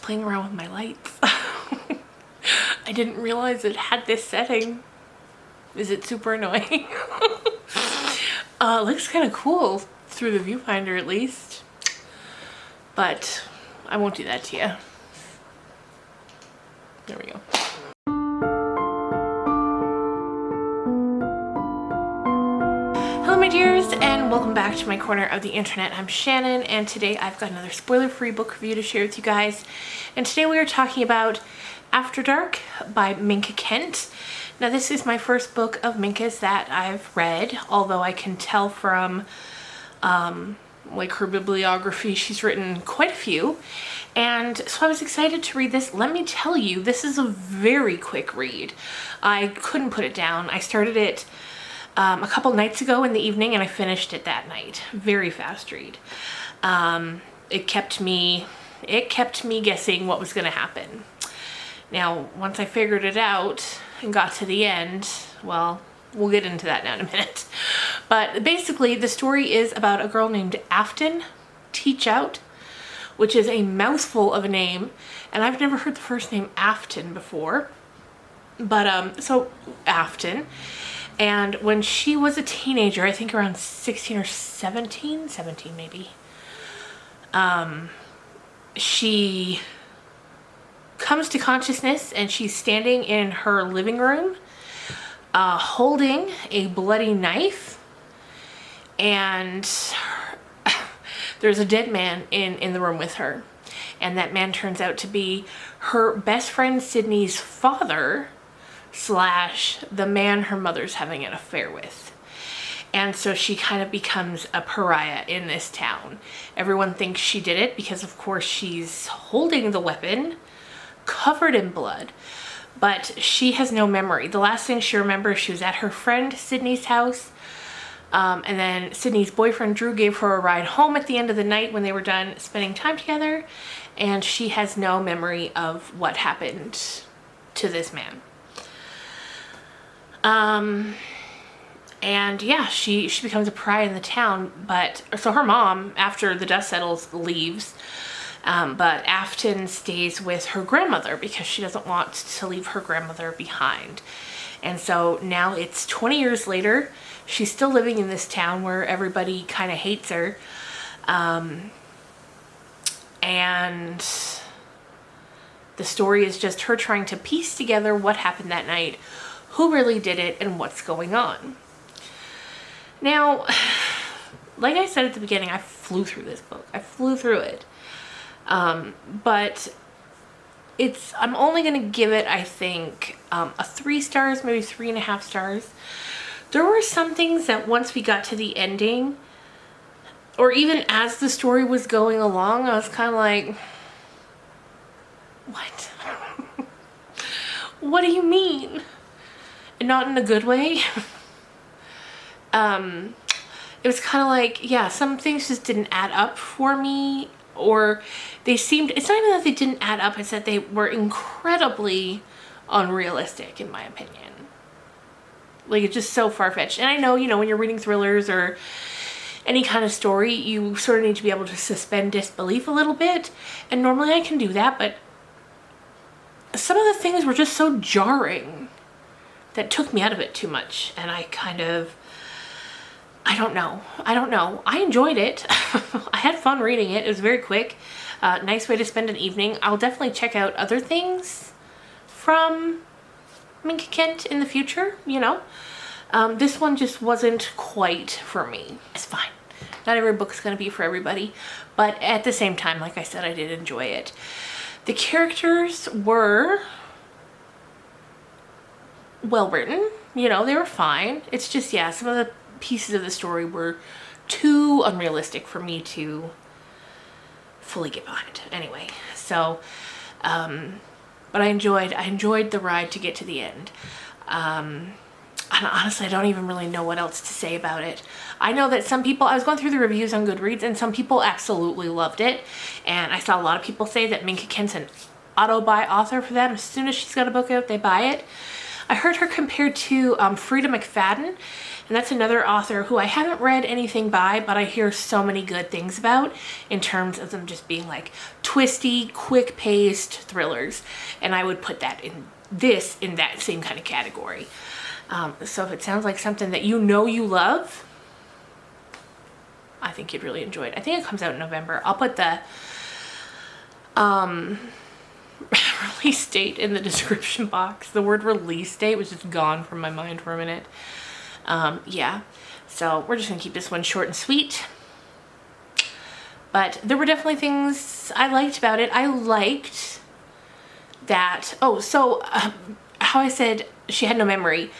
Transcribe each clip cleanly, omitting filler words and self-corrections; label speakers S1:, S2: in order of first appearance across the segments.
S1: playing around with my lights. I didn't realize it had this setting. Is it super annoying? Looks kind of cool through the viewfinder at least, but I won't do that to you. There we go. Hello my dears, and welcome back to my corner of the internet. I'm Shannon, and today I've got another spoiler-free book review to share with you guys. And today we are talking about After Dark by Minka Kent. Now this is my first book of Minka's that I've read, although I can tell from like her bibliography, she's written quite a few. And so I was excited to read this. Let me tell you, this is a very quick read. I couldn't put it down. I started it a couple nights ago in the evening and I finished it that night. Very fast read. It kept me guessing what was going to happen. Now, once I figured it out and got to the end, well, we'll get into that now in a minute. But basically, the story is about a girl named Afton Teach Out, which is a mouthful of a name, and I've never heard the first name Afton before. But, so, Afton. And when she was a teenager, I think around 16 or 17 maybe, she comes to consciousness and she's standing in her living room holding a bloody knife, and there's a dead man in the room with her, and that man turns out to be her best friend Sydney's father slash the man her mother's having an affair with. And so she kind of becomes a pariah in this town. Everyone thinks she did it because of course she's holding the weapon covered in blood, but she has no memory. The last thing she remembers, she was at her friend Sydney's house, and then Sydney's boyfriend Drew gave her a ride home at the end of the night when they were done spending time together, and she has no memory of what happened to this man. And yeah, she becomes a pariah in the town, but so her mom, after the dust settles, leaves. But Afton stays with her grandmother because she doesn't want to leave her grandmother behind. And so now it's 20 years later. She's still living in this town where everybody kind of hates her. And the story is just her trying to piece together what happened that night, who really did it, and what's going on. Now, like I said at the beginning, I flew through this book. I flew through it. But I'm only going to give it, I think, a 3 stars, maybe 3.5 stars. There were some things that once we got to the ending, or even as the story was going along, I was kind of like, what? What do you mean? And not in a good way. It was kind of like, yeah, some things just didn't add up for me, or they seemed, it's not even that they didn't add up, it's that they were incredibly unrealistic in my opinion. Like, it's just so far-fetched. And I know, you know, when you're reading thrillers or any kind of story, you sort of need to be able to suspend disbelief a little bit, and normally I can do that, but some of the things were just so jarring that took me out of it too much, and I kind of, I don't know. I enjoyed it. I had fun reading it. It was very quick. Nice way to spend an evening. I'll definitely check out other things from Minka Kent in the future, you know. This one just wasn't quite for me. It's fine. Not every book's going to be for everybody, but at the same time, like I said, I did enjoy it. The characters were well written, you know, they were fine. It's just, yeah, some of the pieces of the story were too unrealistic for me to fully get behind. Anyway, so, but I enjoyed the ride to get to the end. And honestly, I don't even really know what else to say about it. I know that some people, I was going through the reviews on Goodreads, and some people absolutely loved it. And I saw a lot of people say that Minka Kent's an auto-buy author for them. As soon as she's got a book out, they buy it. I heard her compared to Frida McFadden, and that's another author who I haven't read anything by, but I hear so many good things about in terms of them just being like twisty, quick-paced thrillers, and I would put that in that same kind of category. So if it sounds like something that you know you love, I think you'd really enjoy it. I think it comes out in November. I'll put the release date in the description box. The word release date was just gone from my mind for a minute. Yeah, so we're just gonna keep this one short and sweet. But there were definitely things I liked about it. I liked that, how I said she had no memory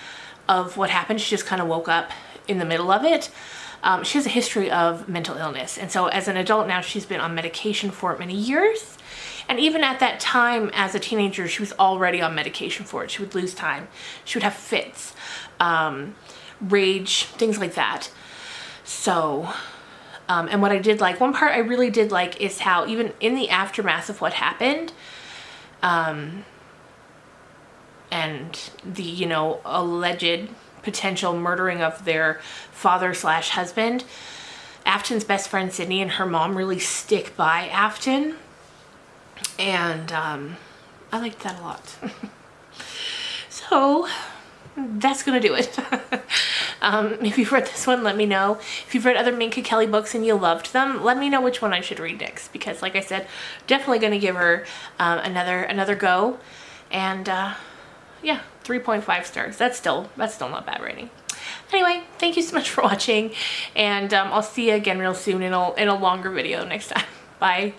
S1: of what happened. She just kind of woke up in the middle of it. She has a history of mental illness, and so as an adult now, she's been on medication for many years. And even at that time, as a teenager, she was already on medication for it. She would lose time. She would have fits, rage, things like that. So, and what I did like, one part I really did like is how even in the aftermath of what happened, and the, you know, alleged potential murdering of their father/husband, Afton's best friend Sydney and her mom really stick by Afton, and I liked that a lot. So that's gonna do it. If you've read this one, let me know. If you've read other Minka Kelly books and you loved them, let me know which one I should read next, because like I said, definitely gonna give her another go. And yeah, 3.5 stars. That's still not bad rating. Anyway, thank you so much for watching, and I'll see you again real soon in a longer video next time. Bye.